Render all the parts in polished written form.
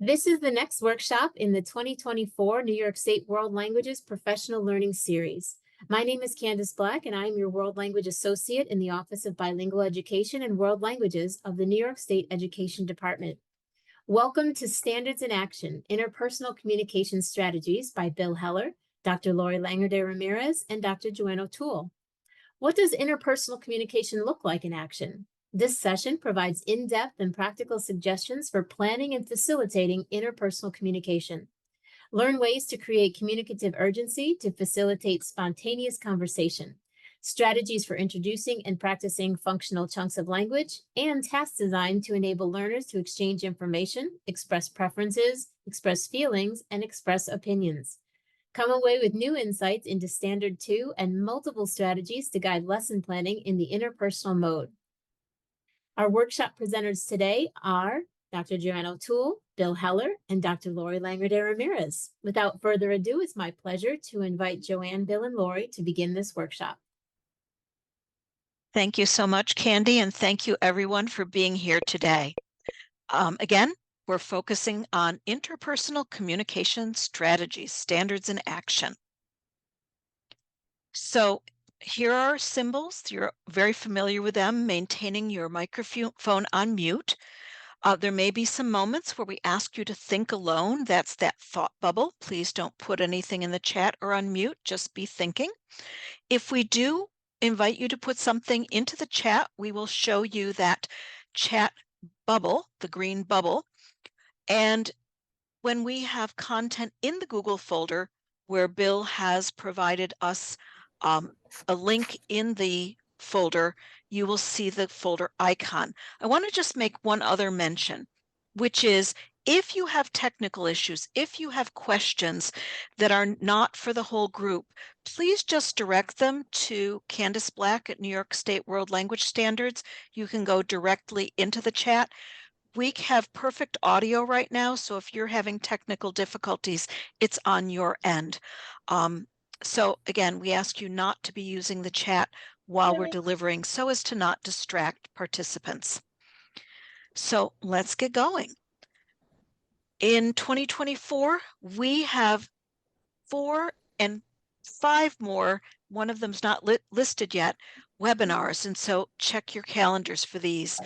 This is the next workshop in the 2024 New York State World Languages Professional Learning Series. My name is Candace Black, and I am your World Language Associate in the Office of Bilingual Education and World Languages of the New York State Education Department. Welcome to Standards in Action, Interpersonal Communication Strategies by Bill Heller, Dr. Lori Langer de Ramirez, and Dr. Joanne O'Toole. What does interpersonal communication look like in action? This session provides in-depth and practical suggestions for planning and facilitating interpersonal communication. Learn ways to create communicative urgency to facilitate spontaneous conversation, strategies for introducing and practicing functional chunks of language, and tasks designed to enable learners to exchange information, express preferences, express feelings, and express opinions. Come away with new insights into Standard 2 and multiple strategies to guide lesson planning in the interpersonal mode. Our workshop presenters today are Dr. Joanne O'Toole, Bill Heller, and Dr. Lori Langer de Ramirez. Without further ado, it's my pleasure to invite Joanne, Bill, and Lori to begin this workshop. Thank you so much, Candy, and thank you everyone for being here today. Again, we're focusing on interpersonal communication strategies, standards in action. So here are symbols. You're very familiar with them, maintaining your microphone on mute. There may be some moments where we ask you to think alone. That's that thought bubble. Please don't put anything in the chat or on mute, just be thinking. If we do invite you to put something into the chat, we will show you that chat bubble, the green bubble. And when we have content in the Google folder where Bill has provided us a link in the folder, you will see the folder icon. I want to just make one other mention, which is if you have technical issues, if you have questions that are not for the whole group, please just direct them to Candace Black at New York State World Language Standards. You can go directly into the chat. We have perfect audio right now, so if you're having technical difficulties, it's on your end. So again, we ask you not to be using the chat while we're delivering so as to not distract participants. So let's get going. In 2024, we have 4 and 5 more, one of them's not listed yet, webinars, and so check your calendars for these.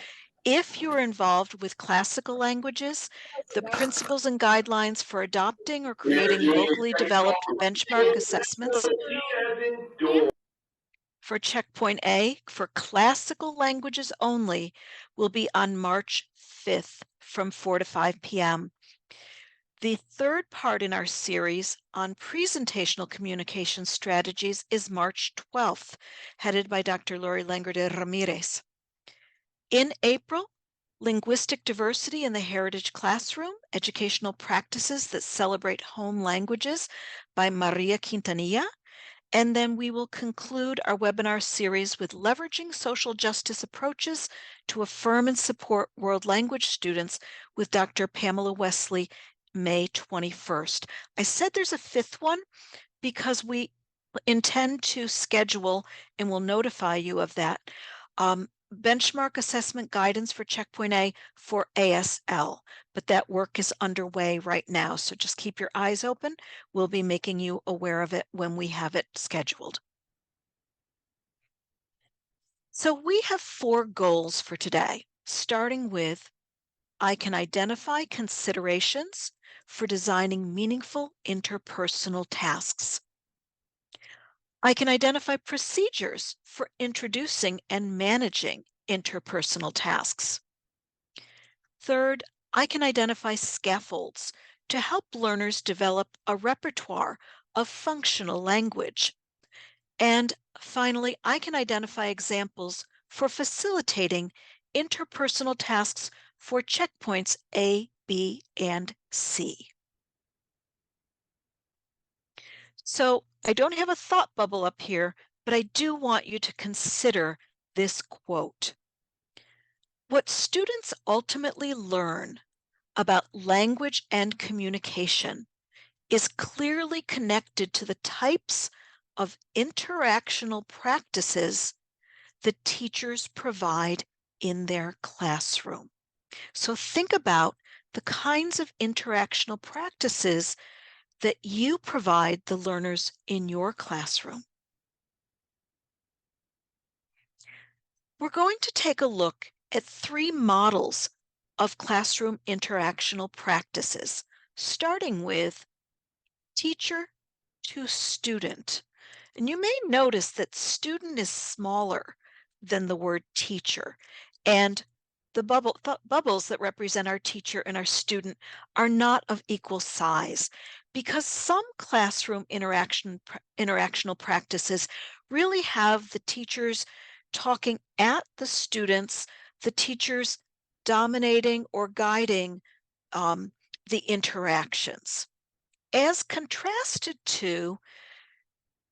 If you're involved with classical languages, the principles and guidelines for adopting or creating locally developed benchmark assessments for Checkpoint A for classical languages only will be on March 5th from 4 to 5 p.m. The third part in our series on presentational communication strategies is March 12th, headed by Dr. Lori Langer de Ramirez. In April, Linguistic Diversity in the Heritage Classroom, Educational Practices that Celebrate Home Languages by Maria Quintanilla. And then we will conclude our webinar series with Leveraging Social Justice Approaches to Affirm and Support World Language Students with Dr. Pamela Wesley, May 21st. I said there's a 5th one because we intend to schedule, and we'll notify you of that, benchmark assessment guidance for Checkpoint A for ASL, but that work is underway right now. So just keep your eyes open. We'll be making you aware of it when we have it scheduled. So we have 4 goals for today, starting with I can identify considerations for designing meaningful interpersonal tasks. I can identify procedures for introducing and managing interpersonal tasks. Third, I can identify scaffolds to help learners develop a repertoire of functional language. And finally, I can identify examples for facilitating interpersonal tasks for checkpoints A, B, and C. So I don't have a thought bubble up here, but I do want you to consider this quote. What students ultimately learn about language and communication is clearly connected to the types of interactional practices the teachers provide in their classroom. So think about the kinds of interactional practices that you provide the learners in your classroom. We're going to take a look at three models of classroom interactional practices, starting with teacher to student. And you may notice that student is smaller than the word teacher. And the bubbles that represent our teacher and our student are not of equal size because some classroom interactional practices really have the teachers talking at the students, the teachers dominating or guiding um, the interactions, as contrasted to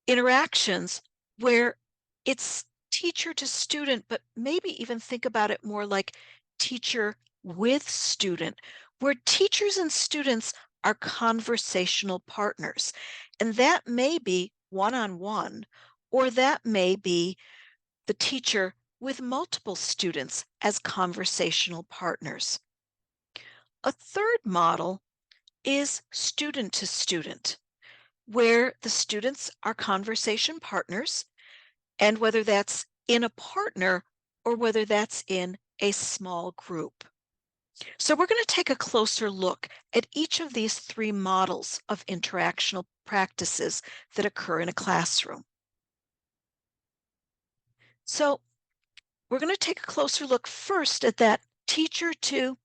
interactions where it's teacher to student, but maybe even think about it more like teacher with student, where teachers and students are conversational partners. And that may be one on one, or that may be the teacher with multiple students as conversational partners. A third model is student to student, where the students are conversation partners, and whether that's in a partner or whether that's in a small group. So we're going to take a closer look at each of these three models of interactional practices that occur in a classroom. So we're going to take a closer look first at that teacher to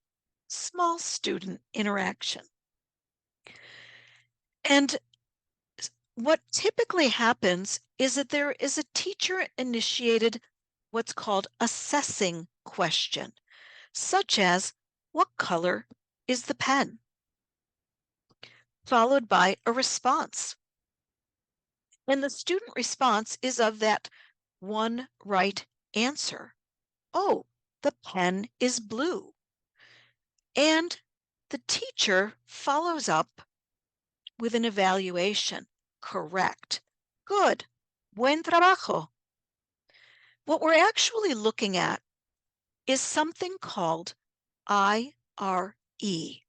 small student interaction. And what typically happens is that there is a teacher-initiated what's called assessing question, such as, "What color is the pen?" Followed by a response. And the student response is of that one right answer. "Oh, the pen is blue." And the teacher follows up with an evaluation. "Correct. Good. Buen trabajo." What we're actually looking at is something called IRE,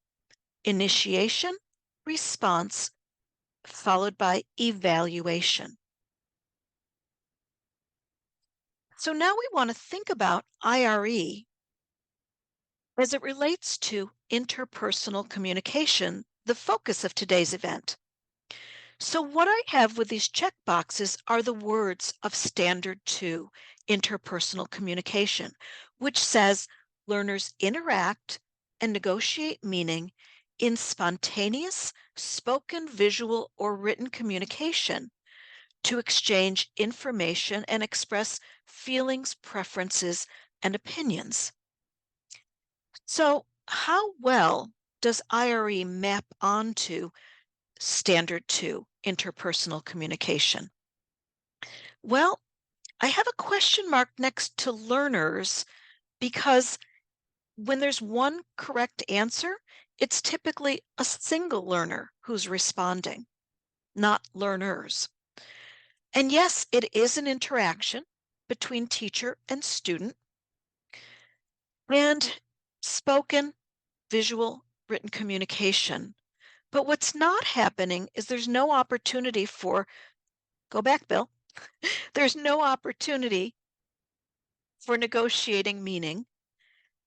initiation, response, followed by evaluation. So now we want to think about IRE as it relates to interpersonal communication, the focus of today's event. So what I have with these check boxes are the words of Standard 2, Interpersonal Communication, which says learners interact and negotiate meaning in spontaneous, spoken, visual, or written communication to exchange information and express feelings, preferences, and opinions. So how well does IRE map onto Standard 2, Interpersonal Communication? Well, I have a question mark next to learners because when there's one correct answer, it's typically a single learner who's responding, not learners. And yes, it is an interaction between teacher and student, and spoken, visual, written communication. But what's not happening is there's no opportunity for, go back, Bill, there's no opportunity for negotiating meaning.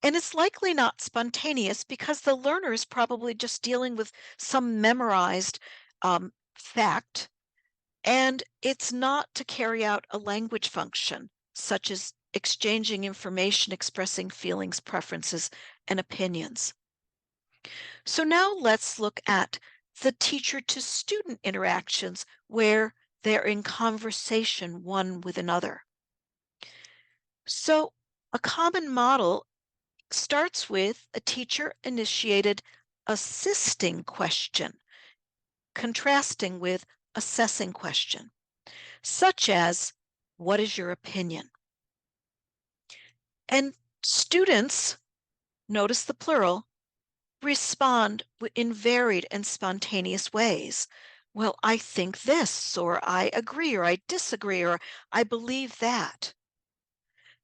And it's likely not spontaneous because the learner is probably just dealing with some memorized fact, and it's not to carry out a language function, such as exchanging information, expressing feelings, preferences, and opinions. So now let's look at the teacher to student interactions where they're in conversation one with another. So a common model starts with a teacher-initiated assisting question, contrasting with assessing question, such as, "What is your opinion?" And students, notice the plural, respond in varied and spontaneous ways. "Well, I think this," or "I agree," or "I disagree," or "I believe that."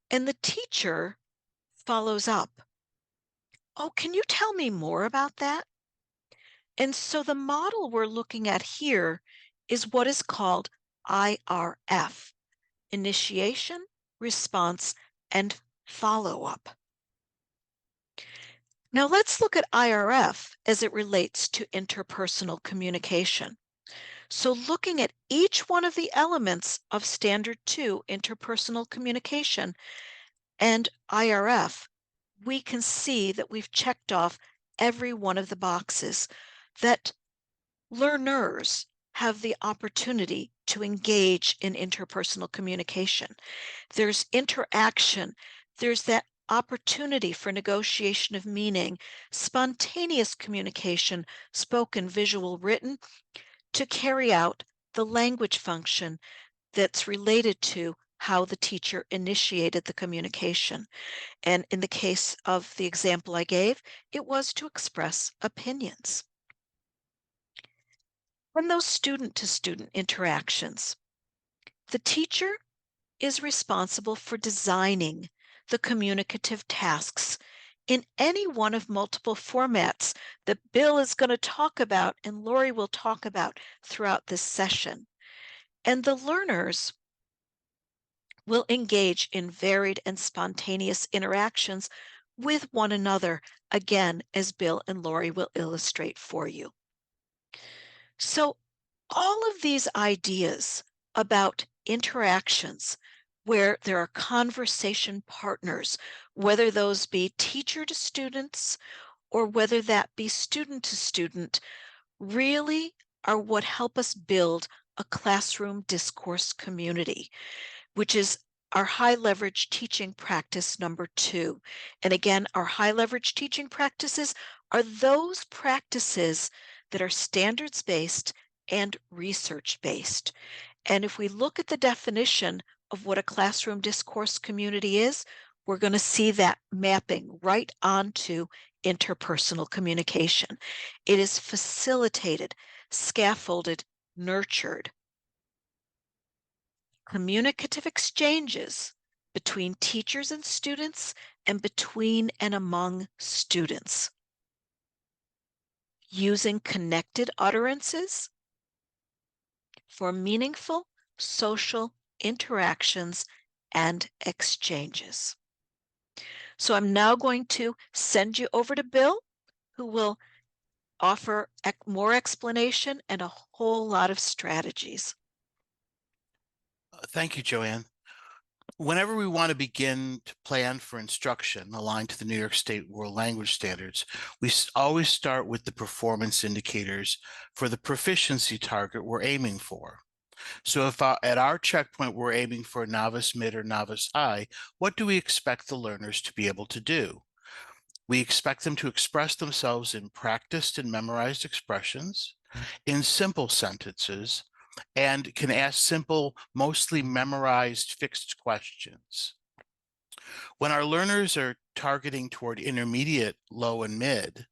And the teacher follows up. "Oh, can you tell me more about that?" And so the model we're looking at here is what is called IRF: initiation, response, and follow up. Now let's look at IRF as it relates to interpersonal communication. So, looking at each one of the elements of Standard 2 interpersonal communication and IRF, we can see that we've checked off every one of the boxes that learners have the opportunity to engage in interpersonal communication. There's interaction, there's that opportunity for negotiation of meaning, spontaneous communication, spoken, visual, written, to carry out the language function that's related to how the teacher initiated the communication. And in the case of the example I gave, it was to express opinions. From those student to student interactions, the teacher is responsible for designing the communicative tasks in any one of multiple formats that Bill is going to talk about and Lori will talk about throughout this session. And the learners will engage in varied and spontaneous interactions with one another, again, as Bill and Lori will illustrate for you. So, all of these ideas about interactions where there are conversation partners, whether those be teacher to students or whether that be student to student, really are what help us build a classroom discourse community, which is our high leverage teaching practice number 2. And again, our high leverage teaching practices are those practices that are standards based and research based. And if we look at the definition of what a classroom discourse community is, we're going to see that mapping right onto interpersonal communication. It is facilitated, scaffolded, nurtured communicative exchanges between teachers and students and between and among students using connected utterances for meaningful social interactions and exchanges. So I'm now going to send you over to Bill, who will offer more explanation and a whole lot of strategies. Thank you, Joanne. Whenever we want to begin to plan for instruction aligned to the New York State World Language Standards, we always start with the performance indicators for the proficiency target we're aiming for. So if at our checkpoint we're aiming for novice mid or novice high, what do we expect the learners to be able to do? We expect them to express themselves in practiced and memorized expressions, in simple sentences, and can ask simple, mostly memorized fixed questions. When our learners are targeting toward intermediate, low, and mid,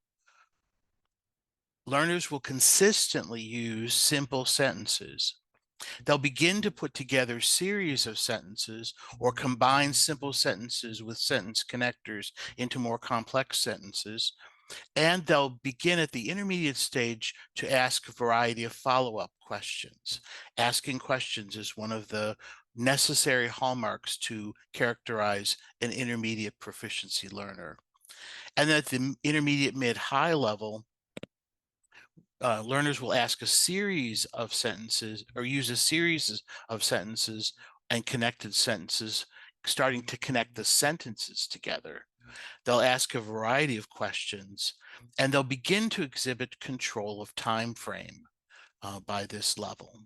learners will consistently use simple sentences. They'll begin to put together series of sentences or combine simple sentences with sentence connectors into more complex sentences. And they'll begin at the intermediate stage to ask a variety of follow-up questions. Asking questions is one of the necessary hallmarks to characterize an intermediate proficiency learner. And at the intermediate mid-high level, learners will ask a series of sentences or use a series of sentences and connected sentences, starting to connect the sentences together. They'll ask a variety of questions, and they'll begin to exhibit control of time frame by this level.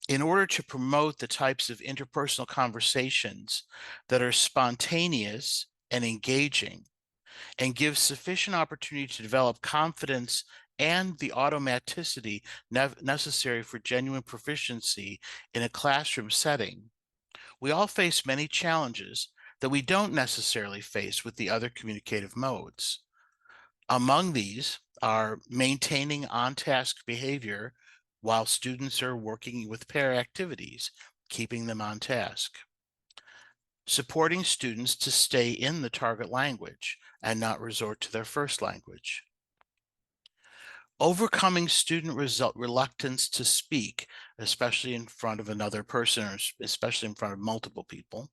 In order to promote the types of interpersonal conversations that are spontaneous and engaging, and give sufficient opportunity to develop confidence and the automaticity necessary for genuine proficiency in a classroom setting, we all face many challenges that we don't necessarily face with the other communicative modes. Among these are maintaining on-task behavior while students are working with pair activities, keeping them on task. supporting students to stay in the target language and not resort to their first language. Overcoming student reluctance to speak, especially in front of another person or especially in front of multiple people.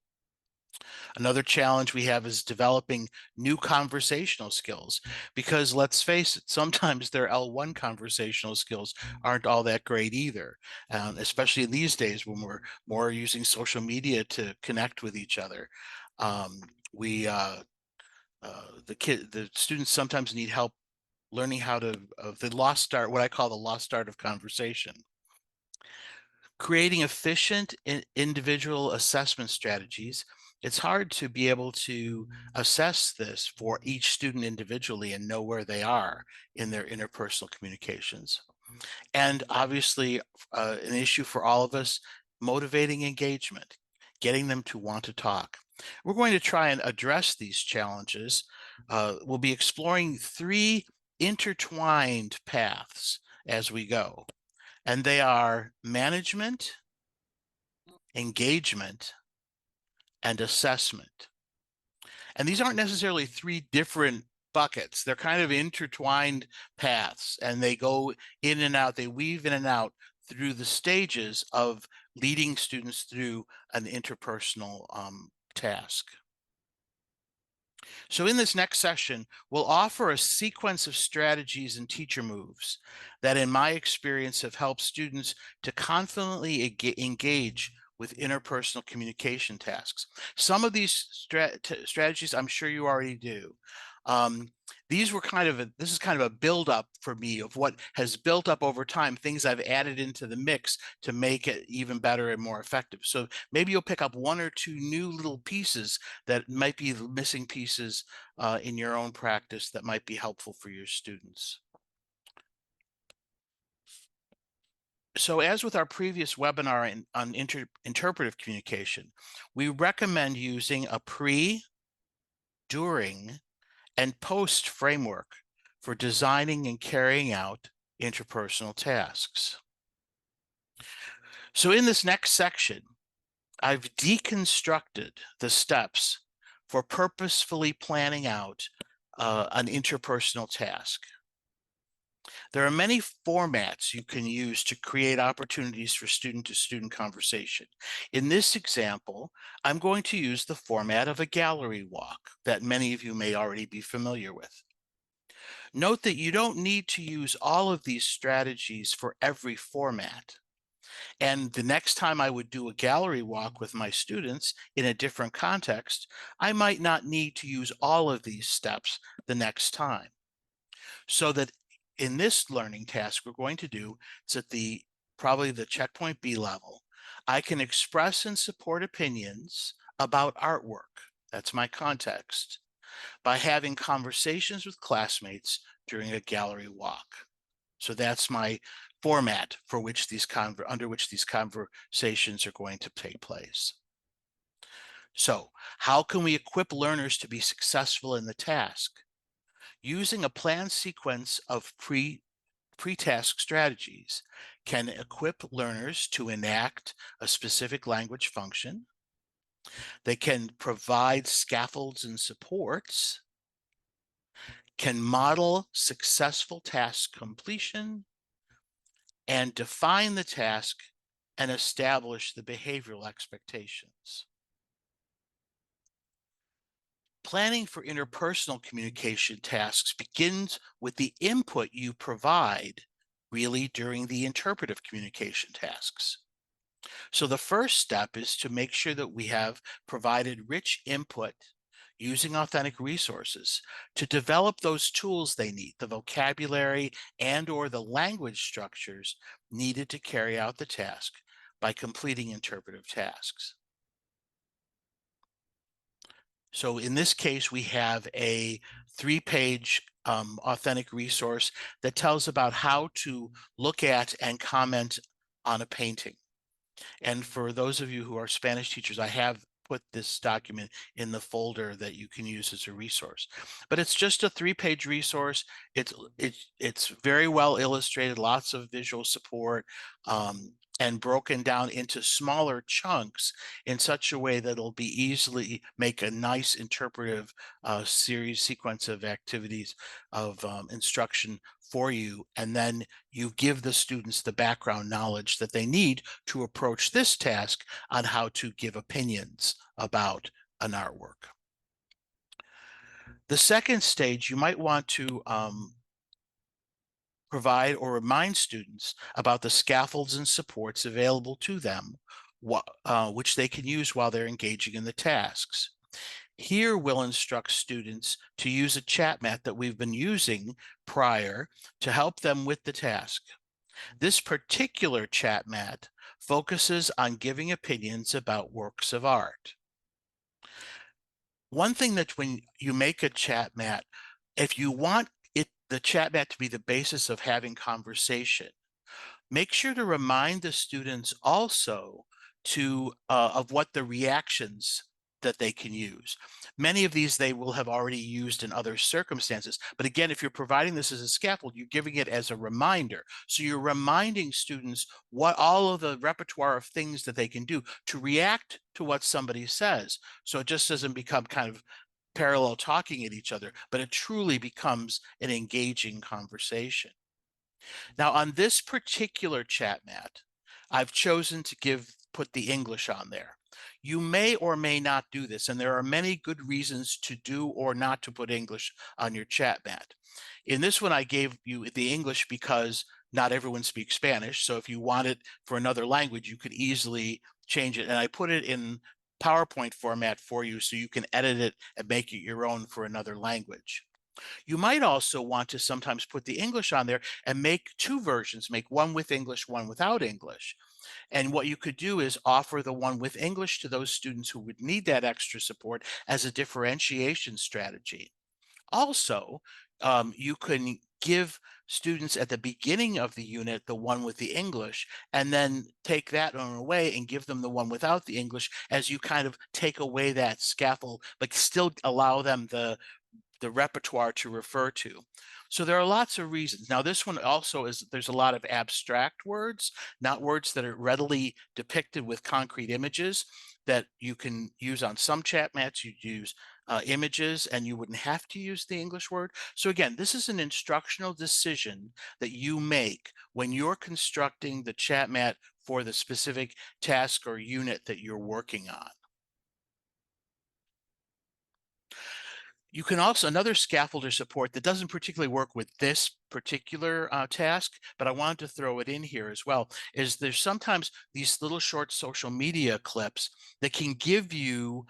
Another challenge we have is developing new conversational skills, because let's face it, sometimes their L1 conversational skills aren't all that great either, especially in these days when we're more using social media to connect with each other. We the students sometimes need help learning how to the lost start, what I call the lost start of conversation. Creating efficient individual assessment strategies. It's hard to be able to assess this for each student individually and know where they are in their interpersonal communications. And obviously, an issue for all of us, motivating engagement, getting them to want to talk. We're going to try and address these challenges. We'll be exploring 3 intertwined paths as we go, and they are management, engagement, and assessment. And these aren't necessarily 3 different buckets. They're kind of intertwined paths, and they go in and out, they weave in and out through the stages of leading students through an interpersonal task. So in this next session, we'll offer a sequence of strategies and teacher moves that, in my experience, have helped students to confidently engage with interpersonal communication tasks. Some of these strategies I'm sure you already do. These were this is kind of a buildup for me of what has built up over time, things I've added into the mix to make it even better and more effective. So maybe you'll pick up 1 or 2 new little pieces that might be the missing pieces in your own practice that might be helpful for your students. So as with our previous webinar on interpretive communication, we recommend using a pre, during, and post framework for designing and carrying out interpersonal tasks. So in this next section, I've deconstructed the steps for purposefully planning out an interpersonal task. There are many formats you can use to create opportunities for student-to-student conversation. In this example, I'm going to use the format of a gallery walk that many of you may already be familiar with. Note that you don't need to use all of these strategies for every format. And the next time I would do a gallery walk with my students in a different context, I might not need to use all of these steps the next time. So that in this learning task we're going to do, it's at probably the checkpoint B level, I can express and support opinions about artwork. That's my context, by having conversations with classmates during a gallery walk. So that's my format for which under which these conversations are going to take place. So how can we equip learners to be successful in the task? Using a planned sequence of pre-task strategies can equip learners to enact a specific language function. They can provide scaffolds and supports, can model successful task completion, and define the task and establish the behavioral expectations. Planning for interpersonal communication tasks begins with the input you provide really during the interpretive communication tasks. So the first step is to make sure that we have provided rich input using authentic resources to develop those tools they need, the vocabulary and/or the language structures needed to carry out the task by completing interpretive tasks. So in this case, we have a 3-page authentic resource that tells about how to look at and comment on a painting. And for those of you who are Spanish teachers, I have put this document in the folder that you can use as a resource. But it's just a 3-page resource. It's very well illustrated, lots of visual support. and broken down into smaller chunks in such a way that it'll be easily make a nice interpretive sequence of activities of instruction for you. And then you give the students the background knowledge that they need to approach this task on how to give opinions about an artwork. The second stage, you might want to provide or remind students about the scaffolds and supports available to them, which they can use while they're engaging in the tasks. Here we'll instruct students to use a chat mat that we've been using prior to help them with the task. This particular chat mat focuses on giving opinions about works of art. One thing that when you make a chat mat, if you want the chat mat to be the basis of having conversation, make sure to remind the students also of what the reactions that they can use. Many of these they will have already used in other circumstances. But again, if you're providing this as a scaffold, you're giving it as a reminder. So you're reminding students what all of the repertoire of things that they can do to react to what somebody says. So it just doesn't become kind of parallel talking at each other, but it truly becomes an engaging conversation. Now, on this particular chat mat, I've chosen to put the English on there. You may or may not do this, and there are many good reasons to do or not to put English on your chat mat. In this one, I gave you the English because not everyone speaks Spanish. So if you want it for another language, you could easily change it. And I put it in PowerPoint format for you so you can edit it and make it your own for another language. You might also want to sometimes put the English on there and make two versions, make one with English, one without English. And what you could do is offer the one with English to those students who would need that extra support as a differentiation strategy. Also, you can give students at the beginning of the unit the one with the English, and then take that one away and give them the one without the English as you kind of take away that scaffold, but still allow them the repertoire to refer to. So there are lots of reasons. Now, this one also there's a lot of abstract words, not words that are readily depicted with concrete images that you can use on some chat mats. You'd use images and you wouldn't have to use the English word. So again, this is an instructional decision that you make when you're constructing the chat mat for the specific task or unit that you're working on. You can also, another scaffolder support that doesn't particularly work with this particular task, but I wanted to throw it in here as well, is there's sometimes these little short social media clips that can give you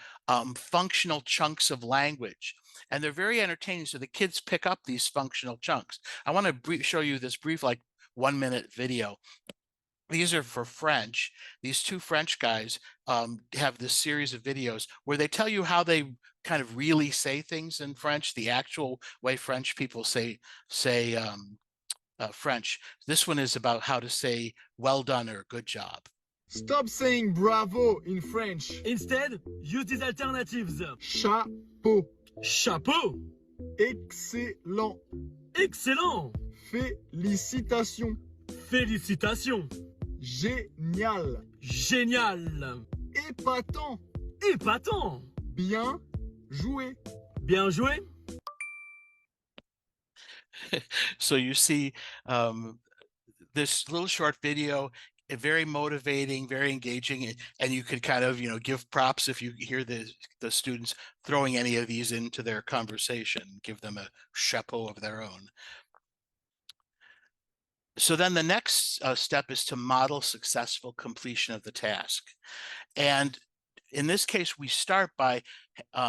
functional chunks of language. And they're very entertaining, so the kids pick up these functional chunks. I want to show you this brief, like 1-minute video. These are for French. These two French guys have this series of videos where they tell you how they kind of really say things in French, the actual way French people say French. This one is about how to say well done or good job. Stop saying bravo in French. Instead, use these alternatives. Chapeau. Chapeau. Excellent. Excellent. Félicitations. Félicitations. Génial. Génial. Épatant. Épatant. Bien joué. Bien joué. So you see this little short video, very motivating, very engaging, and you could kind of, give props if you hear the students throwing any of these into their conversation, give them a chapeau of their own. So then the next step is to model successful completion of the task. And in this case, we start by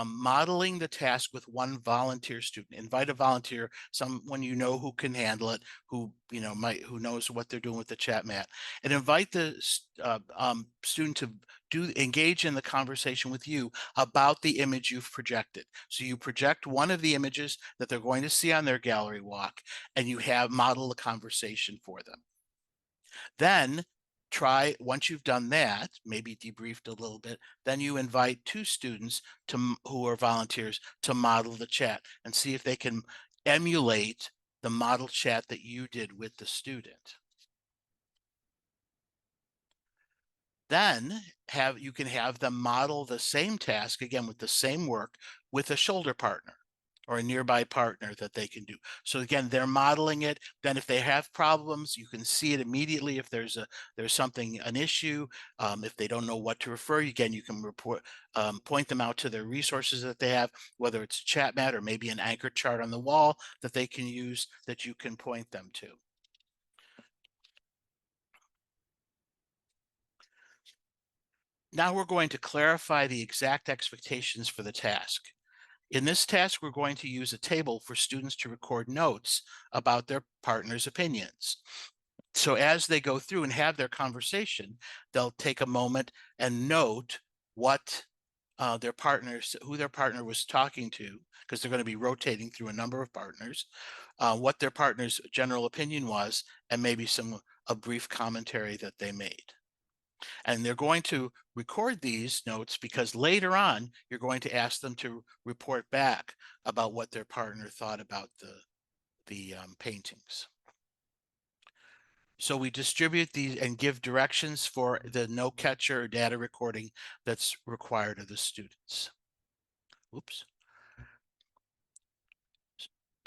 modeling the task with one volunteer student. Invite a volunteer, someone who can handle it, who knows what they're doing with the chat mat, and invite the student to engage in the conversation with you about the image you've projected. So you project one of the images that they're going to see on their gallery walk, and you model the conversation for them. Then once you've done that, maybe debriefed a little bit, then you invite two students who are volunteers to model the chat and see if they can emulate the model chat that you did with the student. Then you can have them model the same task again with the same work with a shoulder partner or a nearby partner that they can do. So again, they're modeling it. Then if they have problems, you can see it immediately. If there's an issue, if they don't know what to refer, again, you can point them out to their resources that they have, whether it's a chat mat or maybe an anchor chart on the wall that they can use that you can point them to. Now we're going to clarify the exact expectations for the task. In this task, we're going to use a table for students to record notes about their partner's opinions. So as they go through and have their conversation, they'll take a moment and note what who their partner was talking to, because they're going to be rotating through a number of partners, what their partner's general opinion was, and maybe a brief commentary that they made. And they're going to record these notes because later on, you're going to ask them to report back about what their partner thought about the paintings. So we distribute these and give directions for the note catcher or data recording that's required of the students. Oops.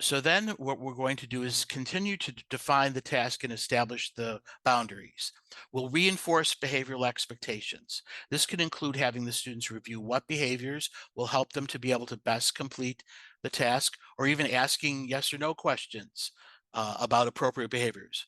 So then what we're going to do is continue to define the task and establish the boundaries. We'll reinforce behavioral expectations. This can include having the students review what behaviors will help them to be able to best complete the task, or even asking yes or no questions about appropriate behaviors.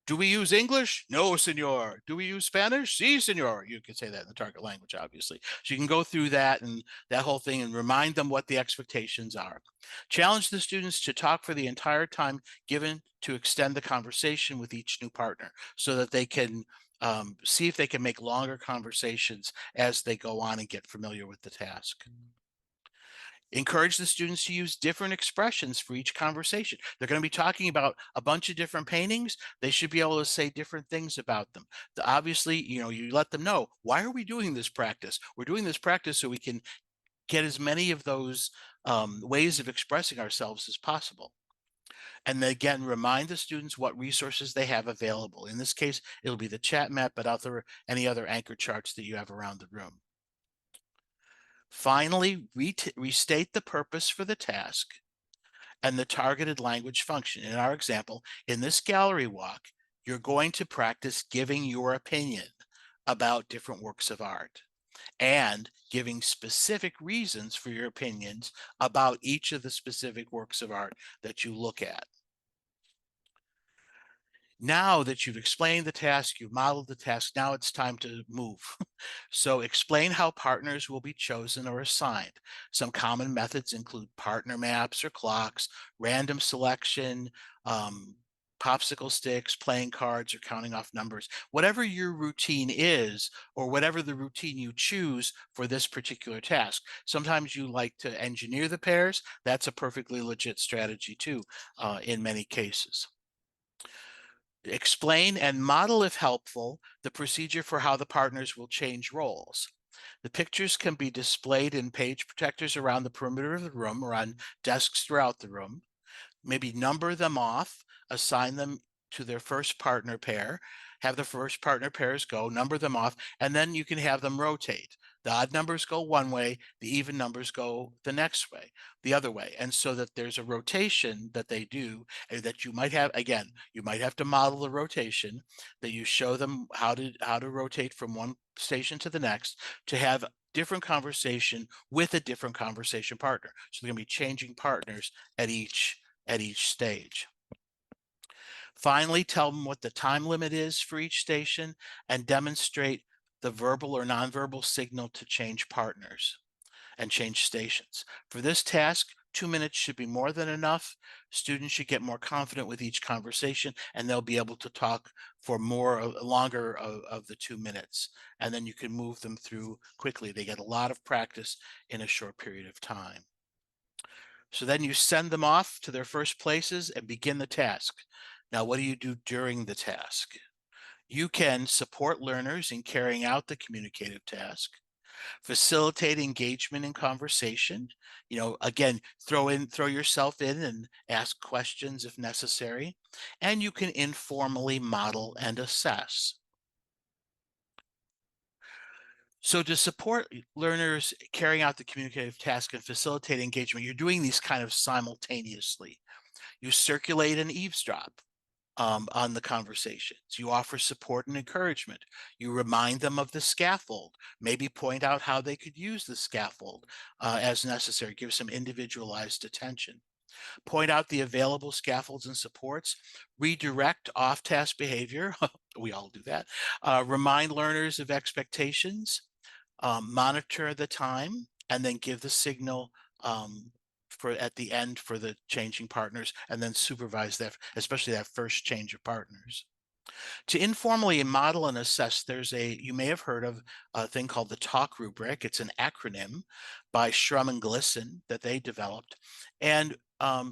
Do we use English? No, senor. Do we use Spanish? Sí, senor. You can say that in the target language, obviously. So you can go through that and that whole thing and remind them what the expectations are. Challenge the students to talk for the entire time given to extend the conversation with each new partner so that they can see if they can make longer conversations as they go on and get familiar with the task. Encourage the students to use different expressions for each conversation. They're going to be talking about a bunch of different paintings. They should be able to say different things about them. Obviously, you let them know, why are we doing this practice? We're doing this practice so we can get as many of those ways of expressing ourselves as possible. And then again, remind the students what resources they have available. In this case, it'll be the chat map, but any other anchor charts that you have around the room. Finally, restate the purpose for the task and the targeted language function. In our example, in this gallery walk, you're going to practice giving your opinion about different works of art and giving specific reasons for your opinions about each of the specific works of art that you look at. Now that you've explained the task, you've modeled the task, now it's time to move. So explain how partners will be chosen or assigned. Some common methods include partner maps or clocks, random selection, popsicle sticks, playing cards, or counting off numbers. Whatever your routine is, or whatever the routine you choose for this particular task. Sometimes you like to engineer the pairs. That's a perfectly legit strategy too, in many cases. Explain and model, if helpful, the procedure for how the partners will change roles. The pictures can be displayed in page protectors around the perimeter of the room or on desks throughout the room. Maybe number them off, assign them to their first partner pair, have the first partner pairs go, number them off, and then you can have them rotate. The odd numbers go one way, the even numbers go the other way. And so that there's a rotation that they do, and that you might have, again, you might have to model the rotation, that you show them how to rotate from one station to the next to have different conversation with a different conversation partner. So they're going to be changing partners at each stage. Finally, tell them what the time limit is for each station and demonstrate the verbal or nonverbal signal to change partners and change stations. For this task, 2 minutes should be more than enough. Students should get more confident with each conversation and they'll be able to talk for longer of the 2 minutes. And then you can move them through quickly. They get a lot of practice in a short period of time. So then you send them off to their first places and begin the task. Now, what do you do during the task? You can support learners in carrying out the communicative task, facilitate engagement in conversation. Again, throw yourself in and ask questions if necessary, and you can informally model and assess. So to support learners carrying out the communicative task and facilitate engagement, you're doing these kind of simultaneously. You circulate and eavesdrop on the conversations. You offer support and encouragement. You remind them of the scaffold, maybe point out how they could use the scaffold as necessary, give some individualized attention. Point out the available scaffolds and supports, redirect off-task behavior, we all do that, remind learners of expectations, monitor the time, and then give the signal for at the end for the changing partners, and then supervise that, especially that first change of partners. To informally model and assess, you may have heard of a thing called the TALK rubric. It's an acronym by Shrum and Glisson that they developed. And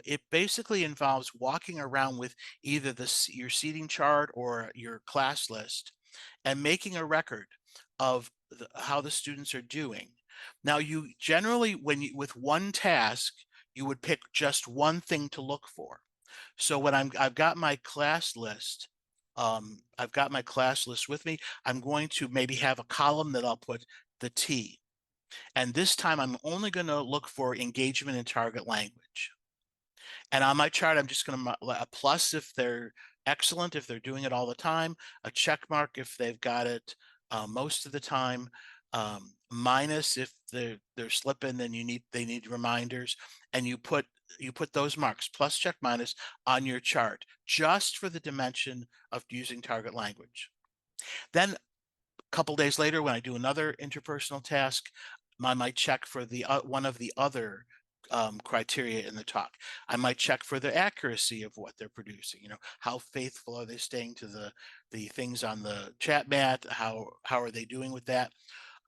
it basically involves walking around with either your seating chart or your class list and making a record of how the students are doing. Now, you generally, with one task, you would pick just one thing to look for. So when I've got my class list, with me, I'm going to maybe have a column that I'll put the T. And this time I'm only going to look for engagement in target language. And on my chart, I'm just going to a plus if they're excellent, if they're doing it all the time, a check mark if they've got it most of the time, minus if they're slipping, then they need reminders, and you put those marks, plus, check, minus, on your chart just for the dimension of using target language. Then a couple days later, when I do another interpersonal task, I might check for the one of the other criteria in the talk. I might check for the accuracy of what they're producing. How faithful are they staying to the things on the chat mat? How are they doing with that?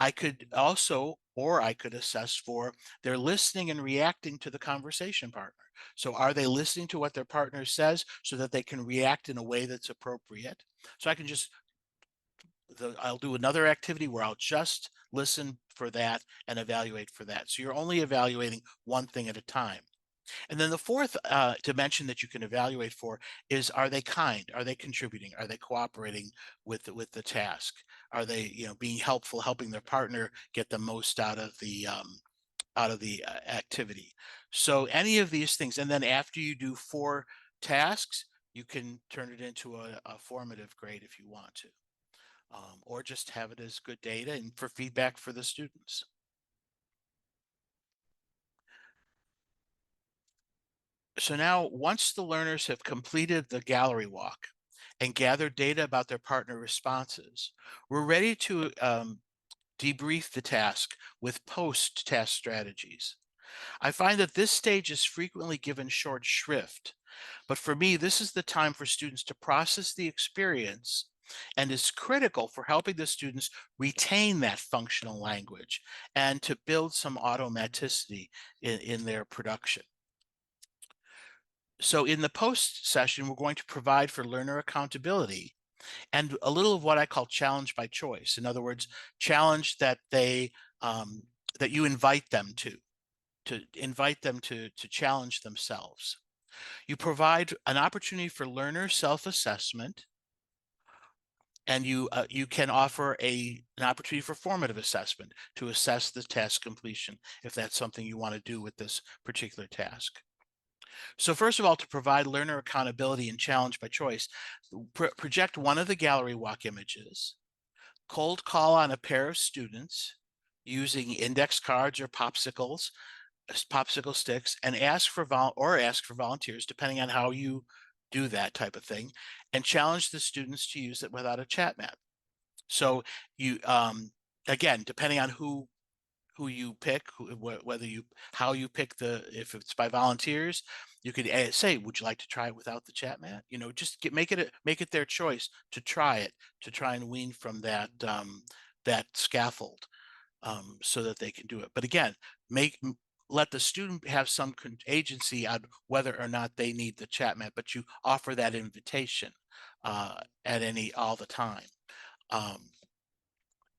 I could assess for their listening and reacting to the conversation partner. So are they listening to what their partner says so that they can react in a way that's appropriate? So I can I'll do another activity where I'll just listen for that and evaluate for that. So you're only evaluating one thing at a time. And then the fourth dimension that you can evaluate for is, are they kind? Are they contributing? Are they cooperating with the task? Are they being helpful, helping their partner get the most out of the activity? So any of these things, and then after you do 4 tasks, you can turn it into a formative grade if you want to, or just have it as good data and for feedback for the students. So now, once the learners have completed the gallery walk and gathered data about their partner responses, we're ready to debrief the task with post-task strategies. I find that this stage is frequently given short shrift, but for me, this is the time for students to process the experience and is critical for helping the students retain that functional language and to build some automaticity in their production. So in the post session, we're going to provide for learner accountability and a little of what I call challenge by choice. In other words, challenge that that you invite them to challenge themselves. You provide an opportunity for learner self-assessment, and you can offer an opportunity for formative assessment to assess the task completion if that's something you want to do with this particular task. So first of all, to provide learner accountability and challenge by choice, project one of the gallery walk images, cold call on a pair of students using index cards or popsicle sticks, and ask for volunteers, depending on how you do that type of thing, and challenge the students to use it without a chat mat. So you, again, depending on who you pick, how you pick if it's by volunteers, you could say, would you like to try it without the chat mat? Just make it their choice to try it, to try and wean from that scaffold, so that they can do it. But again, let the student have some agency on whether or not they need the chat mat, but you offer that invitation all the time.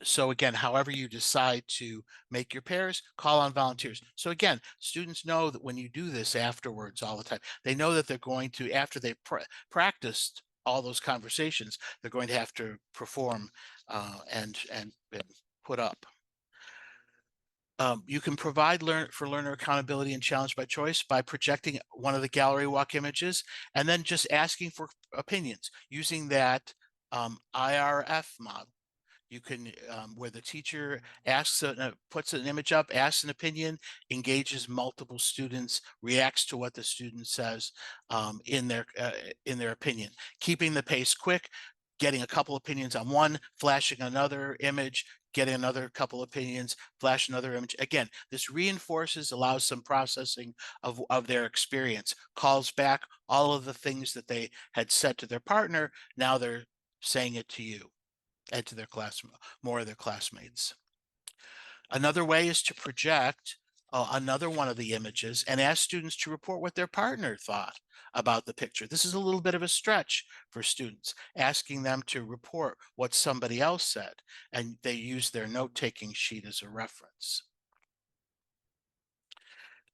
So again, however you decide to make your pairs, call on volunteers. So again, students know that when you do this afterwards all the time, they know that they're going to, after they've practiced all those conversations, they're going to have to perform and put up. You can provide for learner accountability and challenge by choice by projecting one of the gallery walk images and then just asking for opinions using that IRF model. You can, where the teacher asks, puts an image up, asks an opinion, engages multiple students, reacts to what the student says in their opinion, keeping the pace quick, getting a couple opinions on one, flashing another image, getting another couple opinions, flash another image. Again, this reinforces, allows some processing of their experience, calls back all of the things that they had said to their partner. Now they're saying it to you and to their more of their classmates. Another way is to project another one of the images and ask students to report what their partner thought about the picture. This is a little bit of a stretch for students, asking them to report what somebody else said, and they use their note-taking sheet as a reference.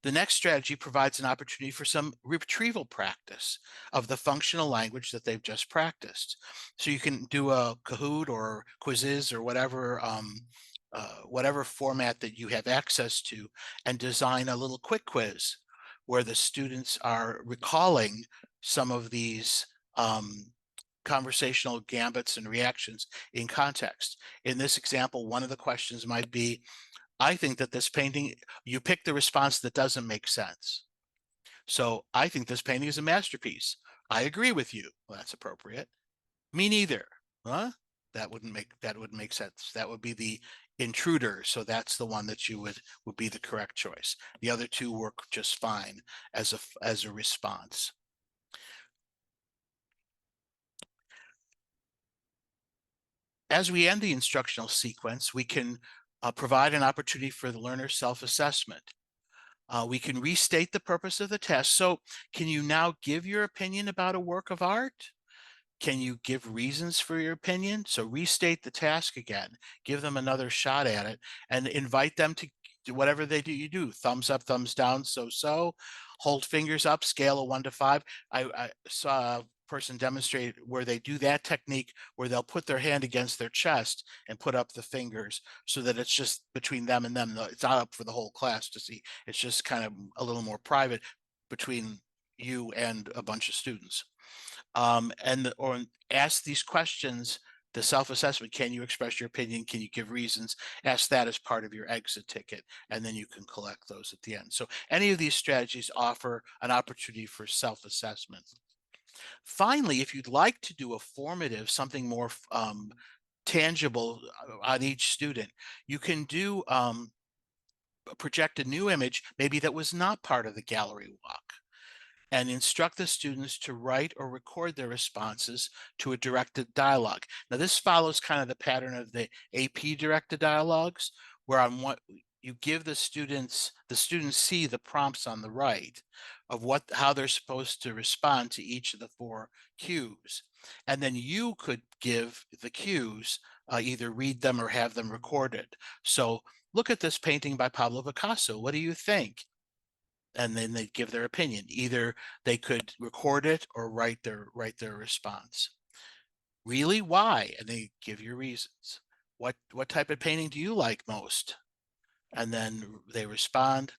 The next strategy provides an opportunity for some retrieval practice of the functional language that they've just practiced. So you can do a Kahoot or quizzes or whatever format that you have access to, and design a little quick quiz where the students are recalling some of these conversational gambits and reactions in context. In this example, one of the questions might be, I think that this painting, you pick the response that doesn't make sense. So I think this painting is a masterpiece. I agree with you. Well, that's appropriate. Me neither. Huh? That wouldn't make sense. That would be the intruder. So that's the one that you would be the correct choice. The other two work just fine as a response. As we end the instructional sequence, we can provide an opportunity for the learner's self-assessment. We can restate the purpose of the test. So can you now give your opinion about a work of art? Can you give reasons for your opinion? So restate the task again, give them another shot at it, and invite them to do whatever they do. You do thumbs up, thumbs down, so, hold fingers up, scale of 1 to 5. I saw a person demonstrate where they do that technique where they'll put their hand against their chest and put up the fingers so that it's just between them and them. It's not up for the whole class to see. It's just kind of a little more private between you and a bunch of students. Or ask these questions, the self-assessment. Can you express your opinion? Can you give reasons? Ask that as part of your exit ticket, and then you can collect those at the end. So any of these strategies offer an opportunity for self-assessment. Finally, if you'd like to do a formative, something more tangible on each student, you can do project a new image, maybe that was not part of the gallery walk, and instruct the students to write or record their responses to a directed dialogue. Now, this follows kind of the pattern of the AP directed dialogues, where on what you give the students see the prompts on the right of how they're supposed to respond to each of the 4 cues. And then you could give the cues, either read them or have them recorded. So look at this painting by Pablo Picasso. What do you think? And then they give their opinion. Either they could record it or write their response. Really? Why? And they give you reasons. What type of painting do you like most? And then they respond,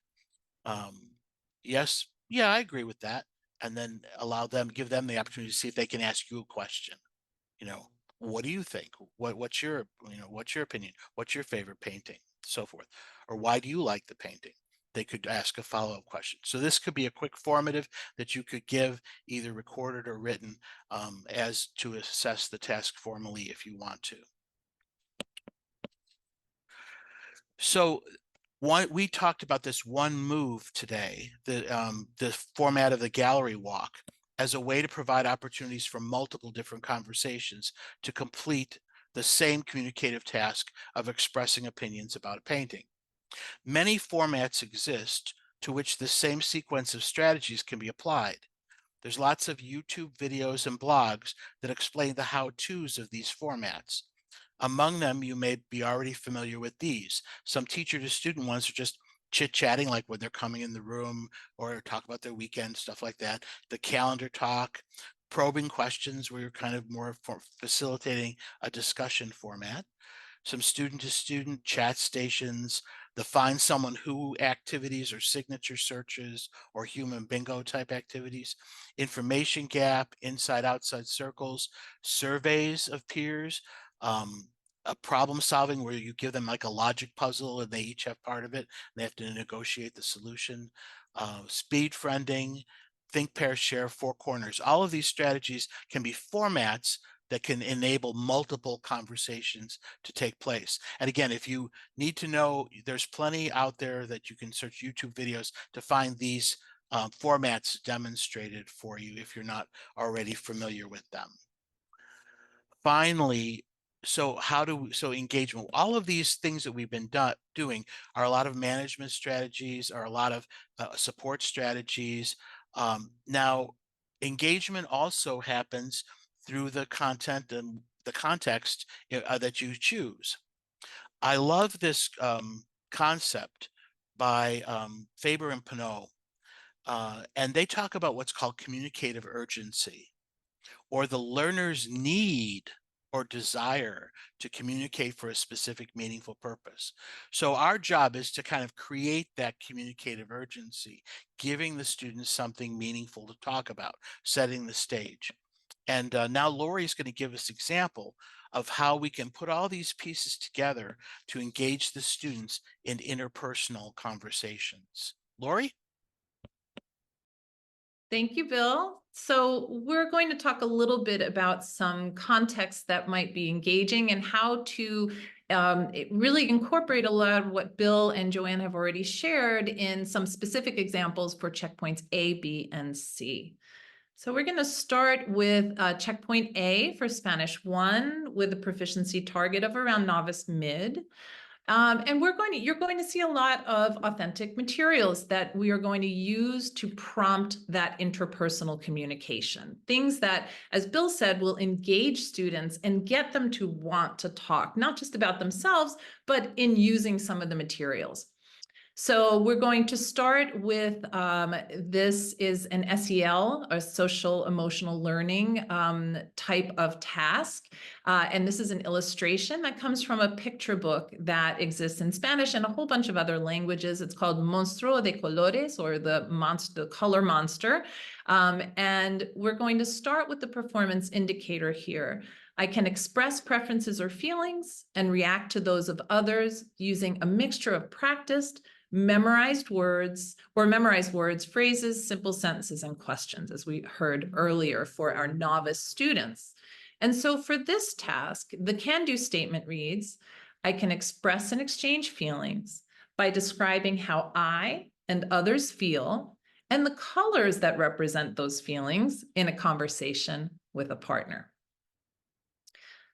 yes, yeah, I agree with that. And then give them the opportunity to see if they can ask you a question. What do you think? What's your opinion? What's your favorite painting? So forth. Or why do you like the painting? They could ask a follow-up question. So this could be a quick formative that you could give, either recorded or written, as to assess the task formally if you want to. So we talked about this one move today, the format of the gallery walk, as a way to provide opportunities for multiple different conversations to complete the same communicative task of expressing opinions about a painting. Many formats exist to which the same sequence of strategies can be applied. There's lots of YouTube videos and blogs that explain the how-tos of these formats. Among them, you may be already familiar with these. Some teacher to student ones are just chit-chatting, like when they're coming in the room, or talk about their weekend, stuff like that. The calendar talk, probing questions, where you're kind of more facilitating a discussion format. some student-to-student chat stations, the find someone who activities or signature searches or human bingo type activities, information gap, inside-outside circles, surveys of peers, a problem solving where you give them like a logic puzzle and they each have part of it. And they have to negotiate the solution, speed friending, think, pair, share, four corners. All of these strategies can be formats that can enable multiple conversations to take place. And again, if you need to know, there's plenty out there that you can search YouTube videos to find these formats demonstrated for you if you're not already familiar with them. Finally, so engagement, all of these things that we've been doing are a lot of management strategies, are a lot of support strategies. Now, engagement also happens through the content and the context that you choose. I love this concept by Faber and Pinot, and they talk about what's called communicative urgency, or the learner's need or desire to communicate for a specific meaningful purpose. So our job is to kind of create that communicative urgency, giving the students something meaningful to talk about, setting the stage. And now Lori is going to give us an example of how we can put all these pieces together to engage the students in interpersonal conversations. Lori? Thank you, Bill. So we're going to talk a little bit about some context that might be engaging and how to really incorporate a lot of what Bill and Joanne have already shared in some specific examples for checkpoints A, B, and C. So we're going to start with checkpoint A for Spanish 1 with a proficiency target of around novice mid. And you're going to see a lot of authentic materials that we are going to use to prompt that interpersonal communication. Things that, as Bill said, will engage students and get them to want to talk, not just about themselves, but in using some of the materials. So we're going to start with, this is an SEL, a social emotional learning type of task. And this is an illustration that comes from a picture book that exists in Spanish and a whole bunch of other languages. It's called Monstruo de Colores, or the color monster. And we're going to start with the performance indicator here. I can express preferences or feelings and react to those of others using a mixture of practiced, memorized words, phrases, simple sentences, and questions, as we heard earlier for our novice students. And so for this task, the can-do statement reads, I can express and exchange feelings by describing how I and others feel and the colors that represent those feelings in a conversation with a partner.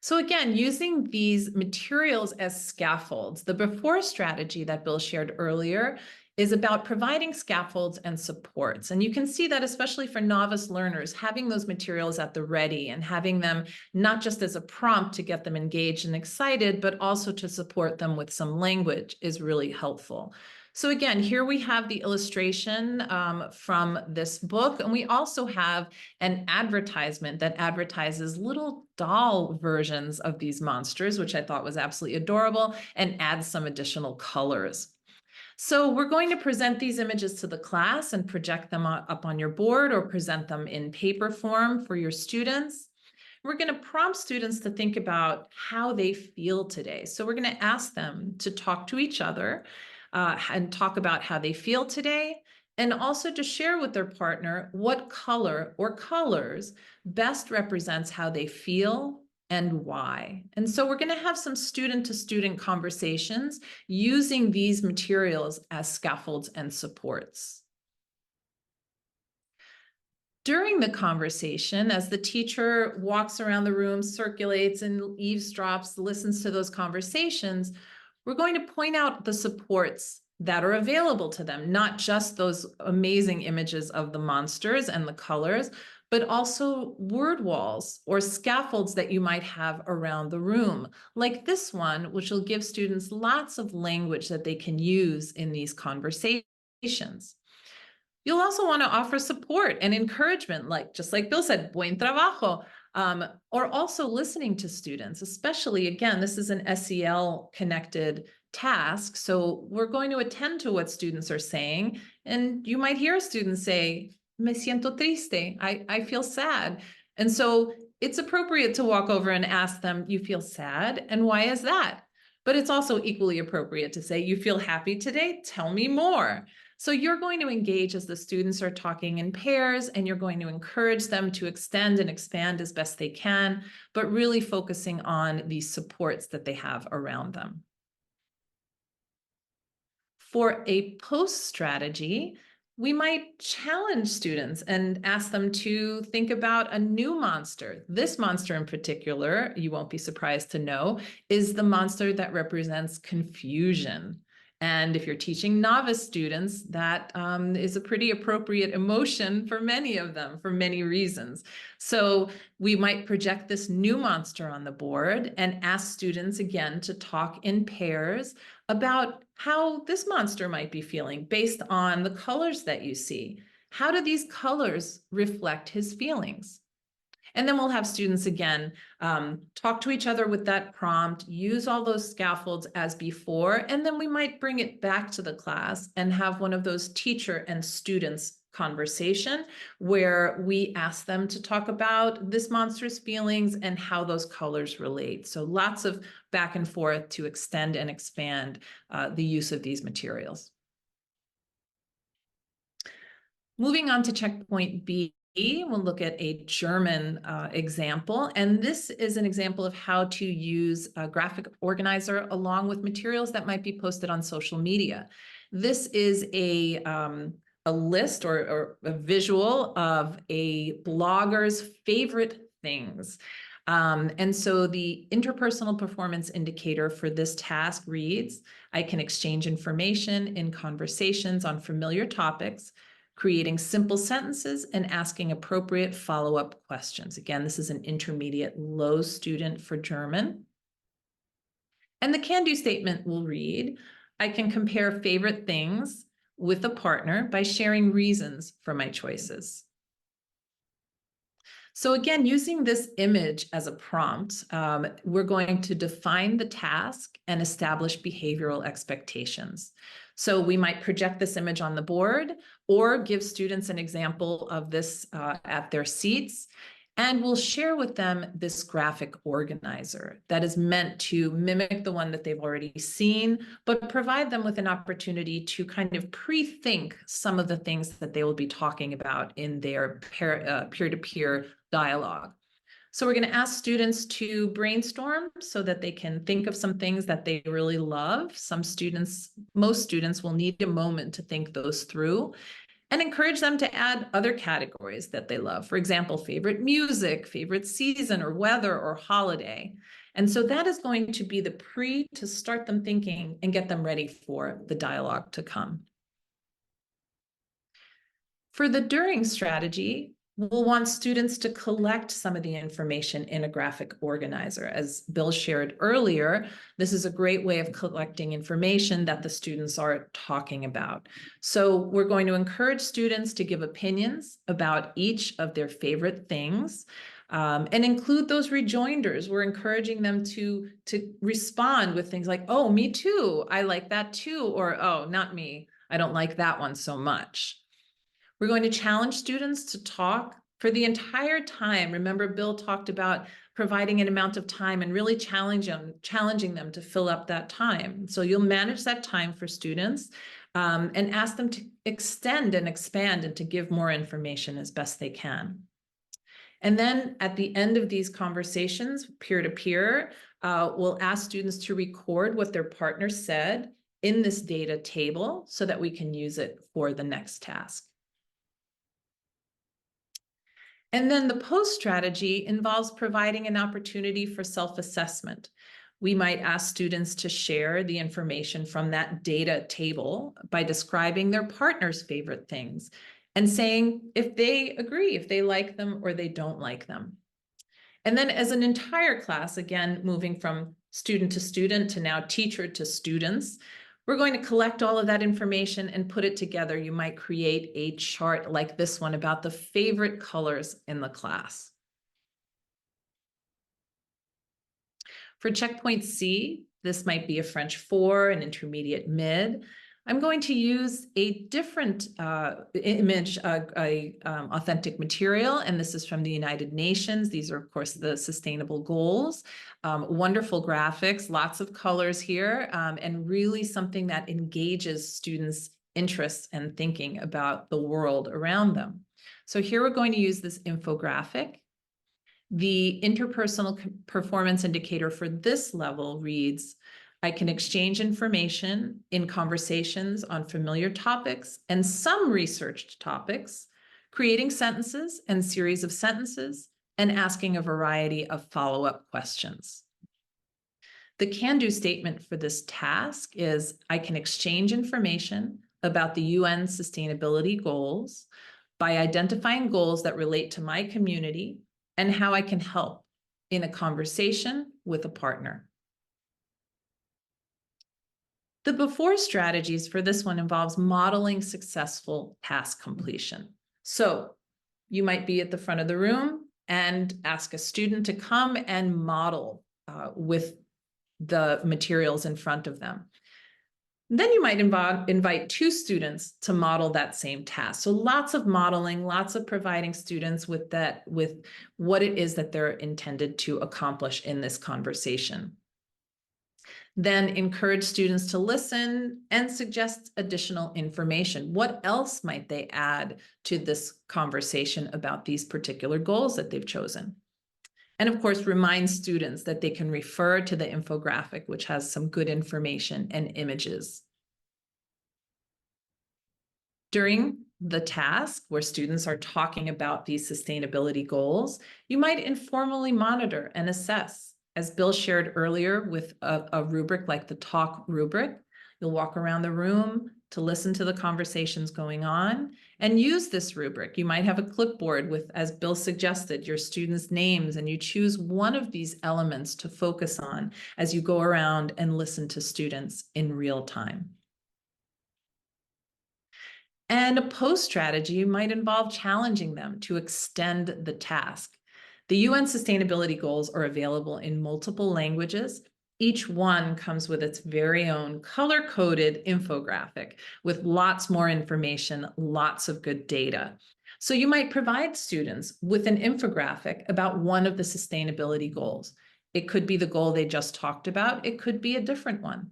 So again, using these materials as scaffolds, the before strategy that Bill shared earlier is about providing scaffolds and supports. And you can see that especially for novice learners, having those materials at the ready and having them not just as a prompt to get them engaged and excited, but also to support them with some language is really helpful. So again, here we have the illustration from this book, and we also have an advertisement that advertises little doll versions of these monsters, which I thought was absolutely adorable, and adds some additional colors. So we're going to present these images to the class and project them up on your board or present them in paper form for your students. We're going to prompt students to think about how they feel today. So we're going to ask them to talk to each other and talk about how they feel today, and also to share with their partner what color or colors best represents how they feel and why. And so we're going to have some student-to-student conversations using these materials as scaffolds and supports. During the conversation, as the teacher walks around the room, circulates and eavesdrops, listens to those conversations, we're going to point out the supports that are available to them, not just those amazing images of the monsters and the colors, but also word walls or scaffolds that you might have around the room, like this one, which will give students lots of language that they can use in these conversations. You'll also want to offer support and encouragement, just like Bill said, buen trabajo. Or also listening to students, especially, again, this is an SEL connected task. So we're going to attend to what students are saying. And you might hear a student say, me siento triste, I feel sad. And so it's appropriate to walk over and ask them, you feel sad? And why is that? But it's also equally appropriate to say, you feel happy today? Tell me more. So you're going to engage as the students are talking in pairs, and you're going to encourage them to extend and expand as best they can, but really focusing on the supports that they have around them. For a post strategy, we might challenge students and ask them to think about a new monster. This monster in particular, you won't be surprised to know, is the monster that represents confusion. And if you're teaching novice students, that is a pretty appropriate emotion for many of them for many reasons. So we might project this new monster on the board and ask students again to talk in pairs about how this monster might be feeling based on the colors that you see. How do these colors reflect his feelings? And then we'll have students again talk to each other with that prompt, use all those scaffolds as before, and then we might bring it back to the class and have one of those teacher and students conversation where we ask them to talk about this monster's feelings and how those colors relate. So lots of back and forth to extend and expand the use of these materials. Moving on to checkpoint B, we'll look at a German example. And this is an example of how to use a graphic organizer along with materials that might be posted on social media. This is a list or a visual of a blogger's favorite things. And so the interpersonal performance indicator for this task reads, I can exchange information in conversations on familiar topics, creating simple sentences and asking appropriate follow-up questions. Again, this is an intermediate low student for German. And the can-do statement will read, I can compare favorite things with a partner by sharing reasons for my choices. So again, using this image as a prompt, we're going to define the task and establish behavioral expectations. So we might project this image on the board or give students an example of this at their seats. And we'll share with them this graphic organizer that is meant to mimic the one that they've already seen, but provide them with an opportunity to kind of pre-think some of the things that they will be talking about in their peer-to-peer dialogue. So we're going to ask students to brainstorm so that they can think of some things that they really love. Most students will need a moment to think those through, and encourage them to add other categories that they love. For example, favorite music, favorite season or weather or holiday. And so that is going to be the to start them thinking and get them ready for the dialogue to come. For the during strategy, we'll want students to collect some of the information in a graphic organizer. As Bill shared earlier, this is a great way of collecting information that the students are talking about. So we're going to encourage students to give opinions about each of their favorite things and include those rejoinders. We're encouraging them to respond with things like, oh, me too, I like that too, or oh, not me, I don't like that one so much. We're going to challenge students to talk for the entire time. Remember, Bill talked about providing an amount of time and really challenging them to fill up that time. So you'll manage that time for students and ask them to extend and expand and to give more information as best they can. And then at the end of these conversations, peer-to-peer, we'll ask students to record what their partner said in this data table so that we can use it for the next task. And then the post strategy involves providing an opportunity for self-assessment. We might ask students to share the information from that data table by describing their partner's favorite things and saying if they agree, if they like them or they don't like them. And then as an entire class, again, moving from student to now teacher to students, we're going to collect all of that information and put it together. You might create a chart like this one about the favorite colors in the class. For checkpoint C, this might be a French 4, an intermediate mid. I'm going to use a different image, authentic material, and this is from the United Nations. These are, of course, the Sustainable Goals. Wonderful graphics, lots of colors here, and really something that engages students' interests and thinking about the world around them. So here we're going to use this infographic. The interpersonal performance indicator for this level reads, I can exchange information in conversations on familiar topics and some researched topics, creating sentences and series of sentences, and asking a variety of follow-up questions. The can-do statement for this task is, I can exchange information about the UN sustainability goals by identifying goals that relate to my community and how I can help in a conversation with a partner. The before strategies for this one involves modeling successful task completion. So you might be at the front of the room and ask a student to come and model with the materials in front of them. Then you might invite two students to model that same task. So lots of modeling, lots of providing students with what it is that they're intended to accomplish in this conversation. Then encourage students to listen and suggest additional information. What else might they add to this conversation about these particular goals that they've chosen? And of course, remind students that they can refer to the infographic, which has some good information and images. During the task where students are talking about these sustainability goals, you might informally monitor and assess. As Bill shared earlier with a rubric like the talk rubric, you'll walk around the room to listen to the conversations going on and use this rubric. You might have a clipboard with, as Bill suggested, your students' names, and you choose one of these elements to focus on as you go around and listen to students in real time. And a post strategy might involve challenging them to extend the task. The UN sustainability goals are available in multiple languages. Each one comes with its very own color-coded infographic with lots more information, lots of good data. So you might provide students with an infographic about one of the sustainability goals. It could be the goal they just talked about. It could be a different one.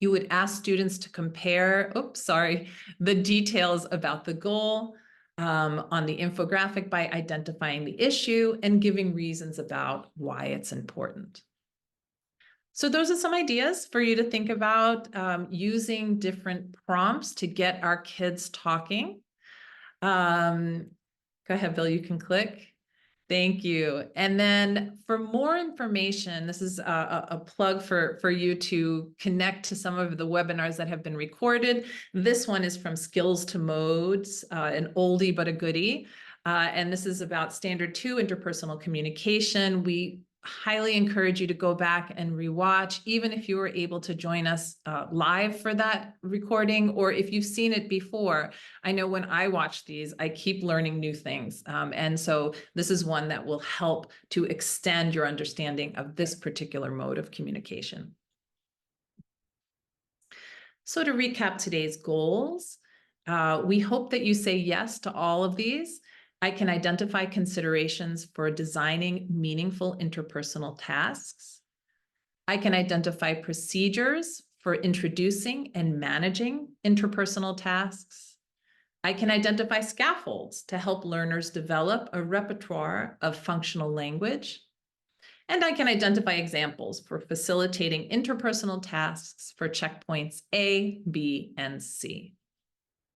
You would ask students to compare, the details about the goal on the infographic by identifying the issue and giving reasons about why it's important. So those are some ideas for you to think about using different prompts to get our kids talking. Go ahead, Bill, you can click. Thank you. And then for more information, this is a plug for you to connect to some of the webinars that have been recorded. This one is from Skills to Modes, an oldie but a goodie. And this is about Standard 2 interpersonal communication. We highly encourage you to go back and rewatch, even if you were able to join us live for that recording, or if you've seen it before. I know when I watch these, I keep learning new things. And so this is one that will help to extend your understanding of this particular mode of communication. So to recap today's goals, we hope that you say yes to all of these. I can identify considerations for designing meaningful interpersonal tasks. I can identify procedures for introducing and managing interpersonal tasks. I can identify scaffolds to help learners develop a repertoire of functional language. And I can identify examples for facilitating interpersonal tasks for checkpoints A, B, and C.